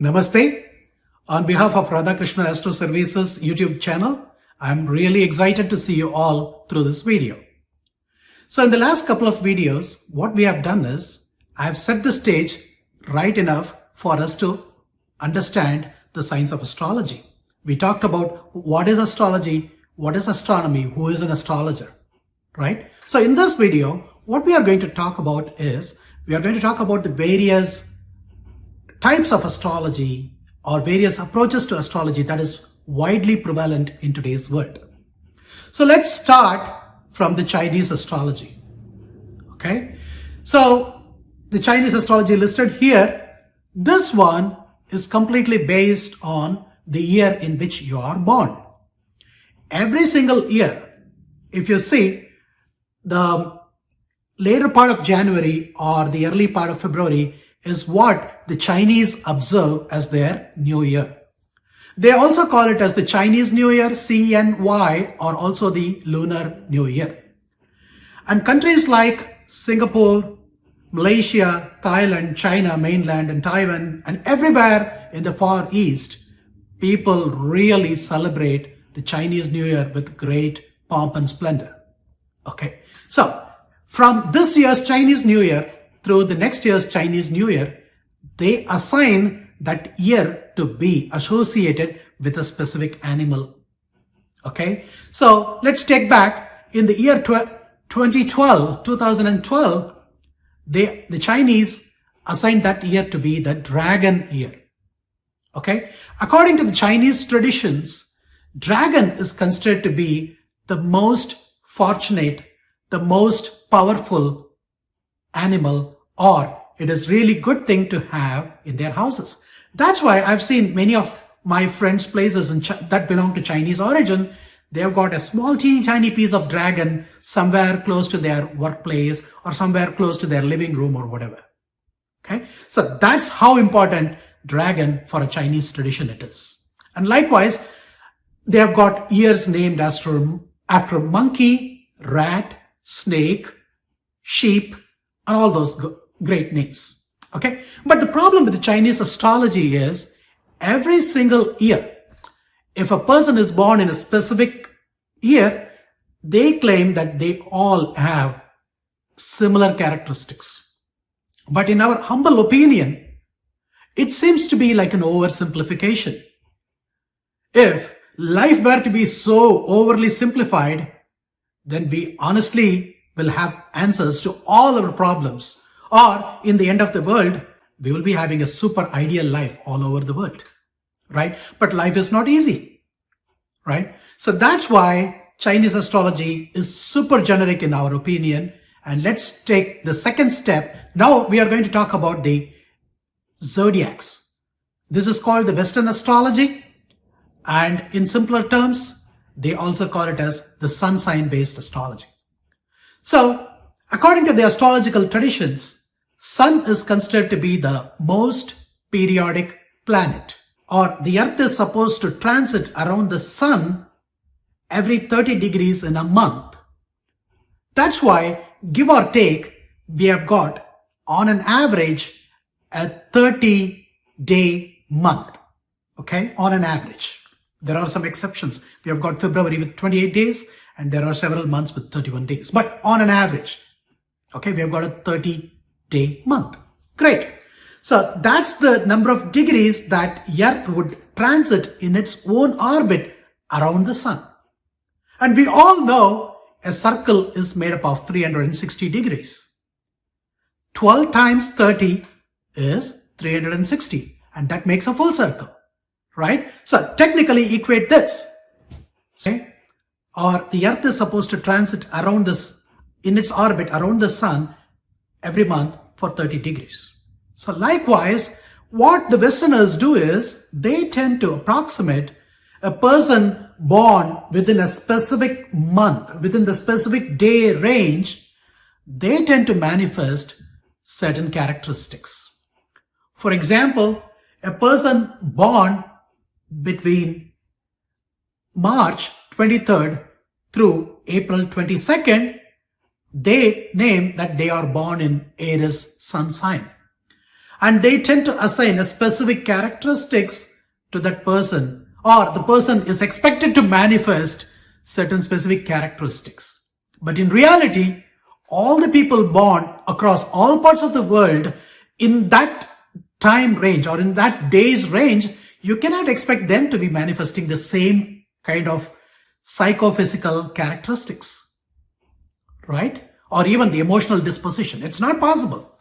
Namaste. On behalf of Radhakrishna Astro Services YouTube channel, I'm really excited to see you all through this video. So in the last couple of videos, what we have done is, I've set the stage right enough for us to understand the science of astrology. We talked about what is astrology, what is astronomy, who is an astrologer, right? So in this video, what we are going to talk about is, we are going to talk about the various types of astrology or various approaches to astrology that is widely prevalent in today's world. So let's start from the Chinese astrology. Okay, so the Chinese astrology listed here, this one is completely based on the year in which you are born. Every single year, if you see the later part of January or the early part of February is what the Chinese observe as their New Year. They also call it as the Chinese New Year, CNY, or also the Lunar New Year. And countries like Singapore, Malaysia, Thailand, China, mainland, and Taiwan, and everywhere in the Far East, people really celebrate the Chinese New Year with great pomp and splendor. Okay, so from this year's Chinese New Year through the next year's Chinese New Year, they assign that year to be associated with a specific animal. Okay, so let's take back in the year 2012, the Chinese assigned that year to be the dragon year. Okay, according to the Chinese traditions, dragon is considered to be the most fortunate, the most powerful animal, or it is really good thing to have in their houses. That's why I've seen many of my friends' places that belong to Chinese origin. They've got a small teeny tiny piece of dragon somewhere close to their workplace or somewhere close to their living room or whatever. Okay, so that's how important dragon for a Chinese tradition it is. And likewise, they have got years named after monkey, rat, snake, sheep, and all those great names. Okay, but the problem with the Chinese astrology is every single year, if a person is born in a specific year, they claim that they all have similar characteristics. But in our humble opinion, it seems to be like an oversimplification. If life were to be so overly simplified, then we honestly will have answers to all our problems. Or in the end of the world, we will be having a super ideal life all over the world, right? But life is not easy, right? So that's why Chinese astrology is super generic in our opinion. And let's take the second step. Now we are going to talk about the Zodiacs. This is called the Western astrology. And in simpler terms, they also call it as the sun sign based astrology. So according to the astrological traditions, Sun is considered to be the most periodic planet, or the Earth is supposed to transit around the Sun every 30 degrees in a month. That's why, give or take, we have got on an average a 30-day month. Okay, on an average. There are some exceptions. We have got February with 28 days, and there are several months with 31 days. But on an average, okay, we have got a 30-day month. Great. So that's the number of degrees that Earth would transit in its own orbit around the Sun. And we all know a circle is made up of 360 degrees. 12 times 30 is 360, and that makes a full circle, right? So technically equate this. Okay? Or the Earth is supposed to transit around this, in its orbit around the Sun every month for 30 degrees. So likewise, what the Westerners do is they tend to approximate a person born within a specific month, within the specific day range, they tend to manifest certain characteristics. For example, a person born between March 23rd through April 22nd, they name that they are born in Aries sun sign. and they tend to assign a specific characteristics to that person, or the person is expected to manifest certain specific characteristics. But in reality, all the people born across all parts of the world in that time range or in that day's range, you cannot expect them to be manifesting the same kind of psychophysical characteristics, right? Or even the emotional disposition. It's not possible.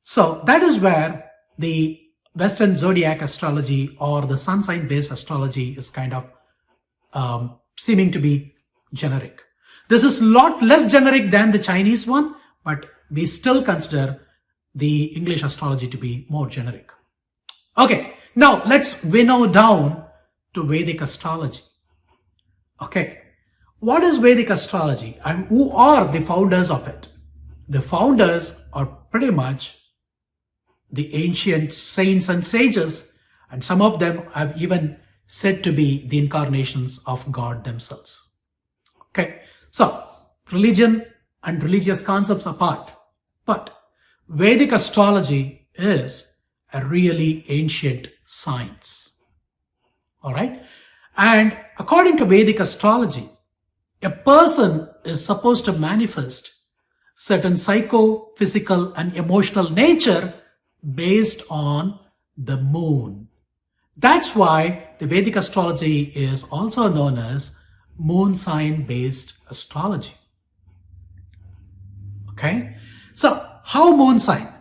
So that is where the Western zodiac astrology or the sun sign based astrology is kind of seeming to be generic. This is a lot less generic than the Chinese one, but we still consider the English astrology to be more generic. Okay, now let's winnow down to Vedic astrology. Okay, what is Vedic astrology and who are the founders of it? The founders are pretty much the ancient saints and sages, and some of them have even said to be the incarnations of God themselves. Okay, so religion and religious concepts apart, but Vedic astrology is a really ancient science. All right, and according to Vedic astrology, a person is supposed to manifest certain psycho-physical and emotional nature based on the moon. That's why the Vedic astrology is also known as moon sign based astrology. Okay, so how moon sign?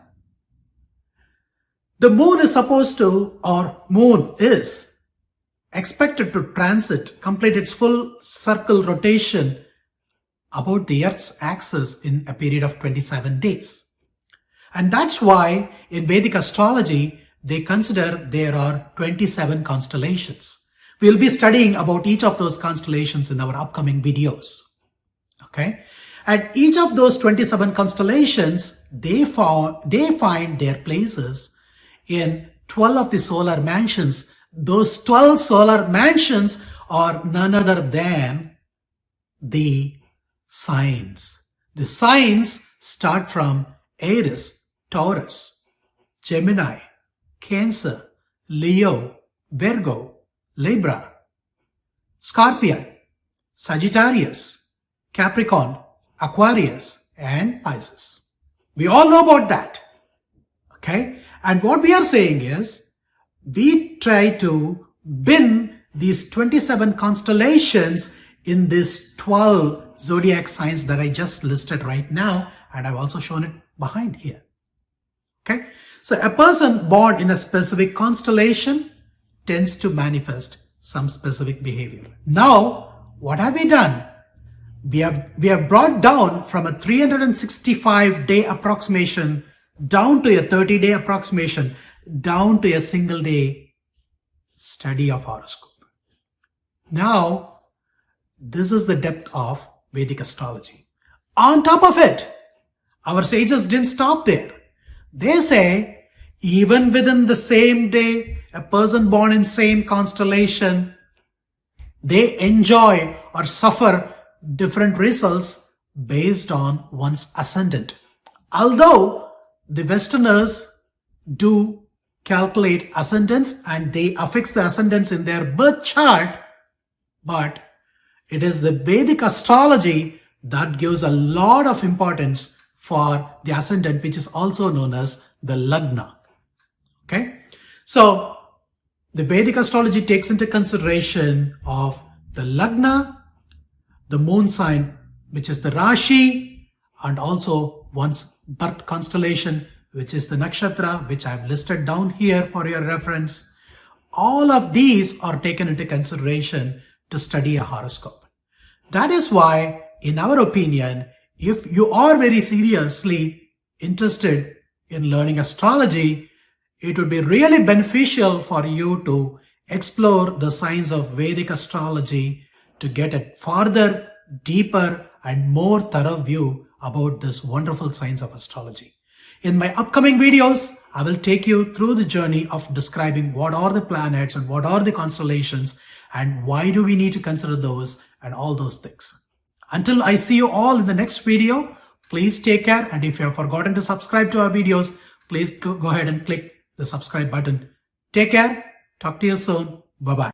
The moon is supposed to, or moon is expected to complete its full circle rotation about the Earth's axis in a period of 27 days. And that's why in Vedic astrology, they consider there are 27 constellations. We'll be studying about each of those constellations in our upcoming videos. Okay. And each of those 27 constellations, they find their places in 12 of the solar mansions. Those 12 solar mansions are none other than the signs. The signs start from Aries, Taurus, Gemini, Cancer, Leo, Virgo, Libra, Scorpio, Sagittarius, Capricorn, Aquarius, and Pisces. We all know about that. Okay? And what we are saying is, we try to bin these 27 constellations in these 12 zodiac signs that I just listed right now, and I've also shown it behind here. Okay? So a person born in a specific constellation tends to manifest some specific behavior. Now, what have we done? We have brought down from a 365-day approximation down to a 30-day approximation, down to a single day study of horoscope. Now, this is the depth of Vedic astrology. On top of it, our sages didn't stop there. They say, even within the same day, a person born in same constellation, they enjoy or suffer different results based on one's ascendant. Although the Westerners do calculate ascendants and they affix the ascendants in their birth chart, but it is the Vedic astrology that gives a lot of importance for the ascendant, which is also known as the Lagna. Okay, so the Vedic astrology takes into consideration of the Lagna, the moon sign, which is the Rashi, and also one's birth constellation, which is the Nakshatra, which I've listed down here for your reference. All of these are taken into consideration to study a horoscope. That is why, in our opinion, if you are very seriously interested in learning astrology, it would be really beneficial for you to explore the science of Vedic astrology to get a farther, deeper, and more thorough view about this wonderful science of astrology. In my upcoming videos, I will take you through the journey of describing what are the planets and what are the constellations and why do we need to consider those and all those things. Until I see you all in the next video, please take care, and if you have forgotten to subscribe to our videos, please go ahead and click the subscribe button. Take care. Talk to you soon. Bye-bye.